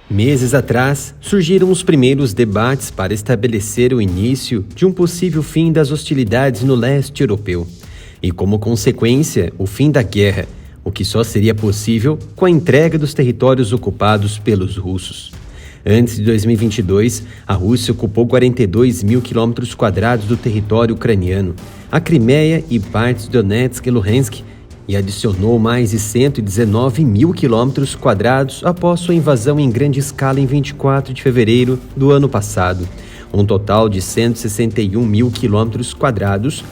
Meses atrás, surgiram os primeiros debates para estabelecer o início de um possível fim das hostilidades no leste europeu. E, como consequência, o fim da guerra, o que só seria possível com a entrega dos territórios ocupados pelos russos. Antes de 2022, a Rússia ocupou 42 mil quilômetros quadrados do território ucraniano, a Crimeia e partes de Donetsk e Luhansk, e adicionou mais de 119 mil quilômetros quadrados após sua invasão em grande escala em 24 de fevereiro do ano passado, um total de 161 mil quilômetros quadrados,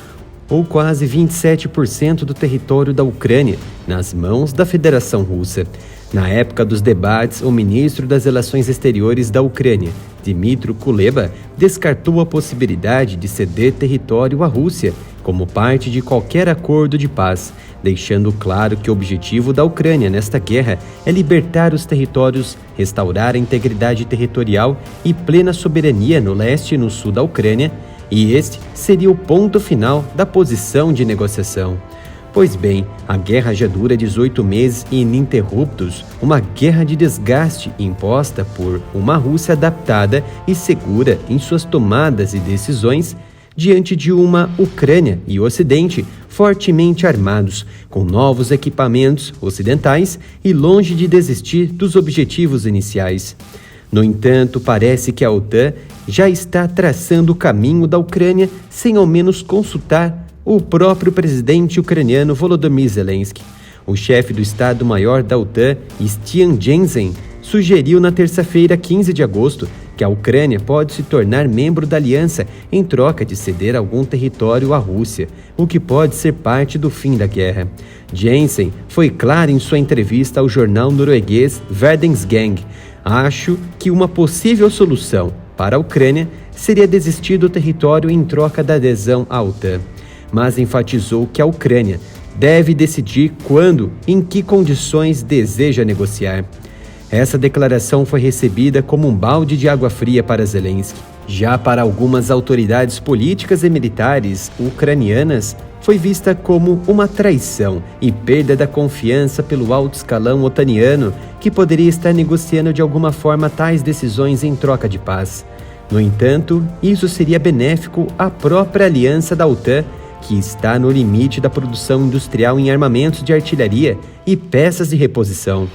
ou quase 27% do território da Ucrânia, nas mãos da Federação Russa. Na época dos debates, o ministro das Relações Exteriores da Ucrânia, Dmytro Kuleba, descartou a possibilidade de ceder território à Rússia como parte de qualquer acordo de paz, deixando claro que o objetivo da Ucrânia nesta guerra é libertar os territórios, restaurar a integridade territorial e plena soberania no leste e no sul da Ucrânia, e este seria o ponto final da posição de negociação. Pois bem, a guerra já dura 18 meses ininterruptos, uma guerra de desgaste imposta por uma Rússia adaptada e segura em suas tomadas e decisões, diante de uma Ucrânia e o Ocidente fortemente armados, com novos equipamentos ocidentais e longe de desistir dos objetivos iniciais. No entanto, parece que a OTAN já está traçando o caminho da Ucrânia sem ao menos consultar o próprio presidente ucraniano Volodymyr Zelensky. O chefe do Estado-Maior da OTAN, Stian Jensen, sugeriu na terça-feira, 15 de agosto, que a Ucrânia pode se tornar membro da aliança em troca de ceder algum território à Rússia, o que pode ser parte do fim da guerra. Jensen foi claro em sua entrevista ao jornal norueguês Verdens Gang. Acho que uma possível solução para a Ucrânia seria desistir do território em troca da adesão à OTAN, mas enfatizou que a Ucrânia deve decidir quando e em que condições deseja negociar. Essa declaração foi recebida como um balde de água fria para Zelensky. Já para algumas autoridades políticas e militares ucranianas, foi vista como uma traição e perda da confiança pelo alto escalão otaniano, que poderia estar negociando de alguma forma tais decisões em troca de paz. No entanto, isso seria benéfico à própria aliança da OTAN, que está no limite da produção industrial em armamentos de artilharia e peças de reposição.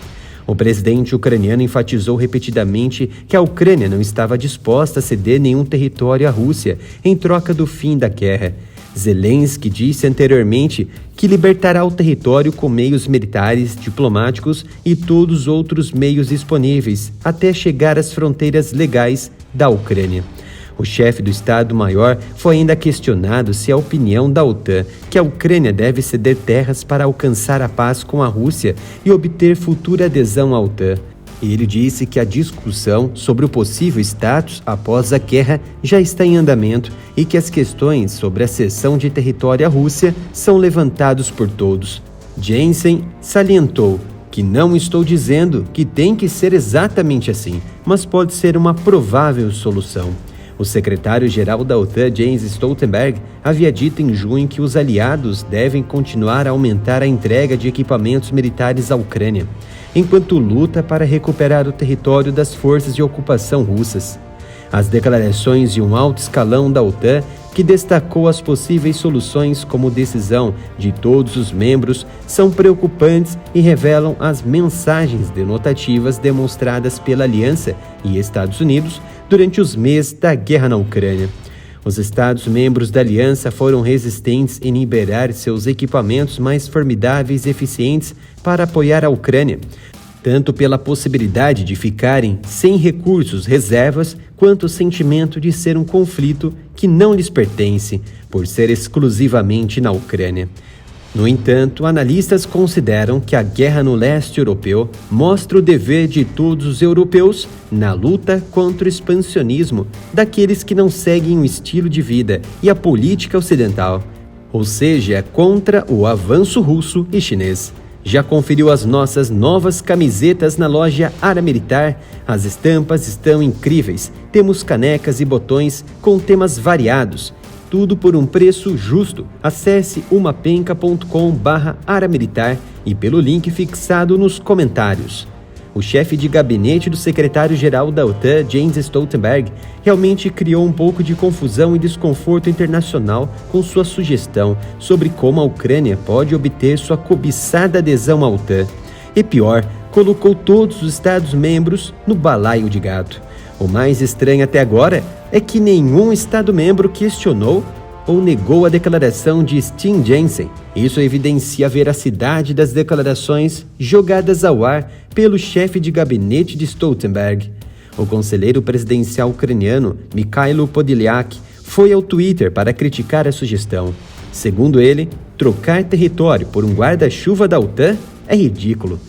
O presidente ucraniano enfatizou repetidamente que a Ucrânia não estava disposta a ceder nenhum território à Rússia em troca do fim da guerra. Zelensky disse anteriormente que libertará o território com meios militares, diplomáticos e todos os outros meios disponíveis até chegar às fronteiras legais da Ucrânia. O chefe do Estado-Maior foi ainda questionado se a opinião da OTAN que a Ucrânia deve ceder terras para alcançar a paz com a Rússia e obter futura adesão à OTAN. Ele disse que a discussão sobre o possível status após a guerra já está em andamento e que as questões sobre a cessão de território à Rússia são levantadas por todos. Jensen salientou que não estou dizendo que tem que ser exatamente assim, mas pode ser uma provável solução. O secretário-geral da OTAN, Jens Stoltenberg, havia dito em junho que os aliados devem continuar a aumentar a entrega de equipamentos militares à Ucrânia, enquanto luta para recuperar o território das forças de ocupação russas. As declarações de um alto escalão da OTAN, que destacou as possíveis soluções como decisão de todos os membros, são preocupantes e revelam as mensagens denotativas demonstradas pela Aliança e Estados Unidos durante os meses da guerra na Ucrânia. Os Estados-membros da Aliança foram resistentes em liberar seus equipamentos mais formidáveis e eficientes para apoiar a Ucrânia, tanto pela possibilidade de ficarem sem recursos, reservas, quanto o sentimento de ser um conflito que não lhes pertence, por ser exclusivamente na Ucrânia. No entanto, analistas consideram que a guerra no leste europeu mostra o dever de todos os europeus na luta contra o expansionismo daqueles que não seguem o estilo de vida e a política ocidental, ou seja, contra o avanço russo e chinês. Já conferiu as nossas novas camisetas na loja Ara Militar? As estampas estão incríveis. Temos canecas e botões com temas variados. Tudo por um preço justo. Acesse umapenca.com/aramilitar e pelo link fixado nos comentários. o chefe de gabinete do secretário-geral da OTAN, Jens Stoltenberg, realmente criou um pouco de confusão e desconforto internacional com sua sugestão sobre como a Ucrânia pode obter sua cobiçada adesão à OTAN. E pior, colocou todos os Estados-membros no balaio de gato. O mais estranho até agora é que nenhum Estado-membro questionou ou negou a declaração de Steen Jensen. Isso evidencia a veracidade das declarações jogadas ao ar pelo chefe de gabinete de Stoltenberg. O conselheiro presidencial ucraniano, Mikhailo Podolyak, foi ao Twitter para criticar a sugestão. Segundo ele, trocar território por um guarda-chuva da OTAN é ridículo.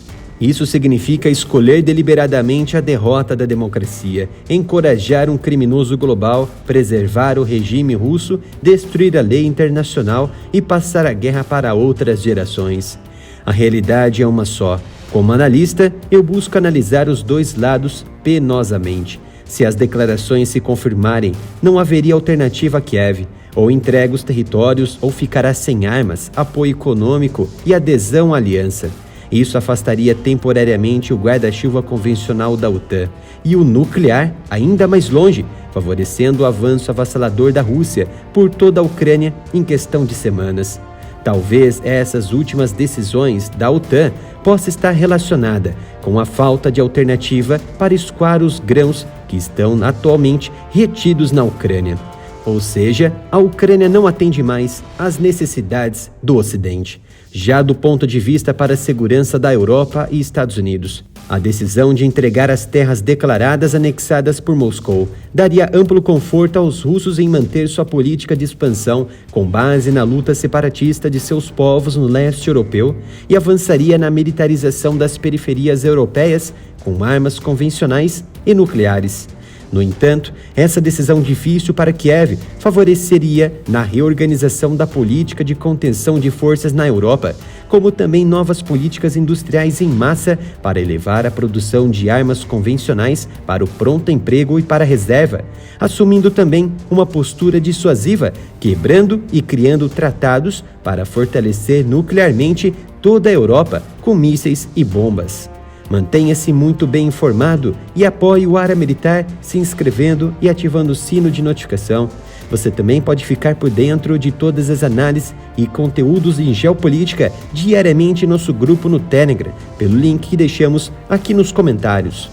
Isso significa escolher deliberadamente a derrota da democracia, encorajar um criminoso global, preservar o regime russo, destruir a lei internacional e passar a guerra para outras gerações. A realidade é uma só. Como analista, eu busco analisar os dois lados penosamente. Se as declarações se confirmarem, não haveria alternativa a Kiev. Ou entrega os territórios ou ficará sem armas, apoio econômico e adesão à aliança. Isso afastaria temporariamente o guarda-chuva convencional da OTAN e o nuclear ainda mais longe, favorecendo o avanço avassalador da Rússia por toda a Ucrânia em questão de semanas. Talvez essas últimas decisões da OTAN possa estar relacionada com a falta de alternativa para escoar os grãos que estão atualmente retidos na Ucrânia. Ou seja, a Ucrânia não atende mais às necessidades do Ocidente. Já do ponto de vista para a segurança da Europa e Estados Unidos, a decisão de entregar as terras declaradas anexadas por Moscou daria amplo conforto aos russos em manter sua política de expansão com base na luta separatista de seus povos no leste europeu e avançaria na militarização das periferias europeias com armas convencionais e nucleares. No entanto, essa decisão difícil para Kiev favoreceria na reorganização da política de contenção de forças na Europa, como também novas políticas industriais em massa para elevar a produção de armas convencionais para o pronto emprego e para a reserva, assumindo também uma postura dissuasiva, quebrando e criando tratados para fortalecer nuclearmente toda a Europa com mísseis e bombas. Mantenha-se muito bem informado e apoie o Área Militar se inscrevendo e ativando o sino de notificação. Você também pode ficar por dentro de todas as análises e conteúdos em geopolítica diariamente em nosso grupo no Telegram, pelo link que deixamos aqui nos comentários.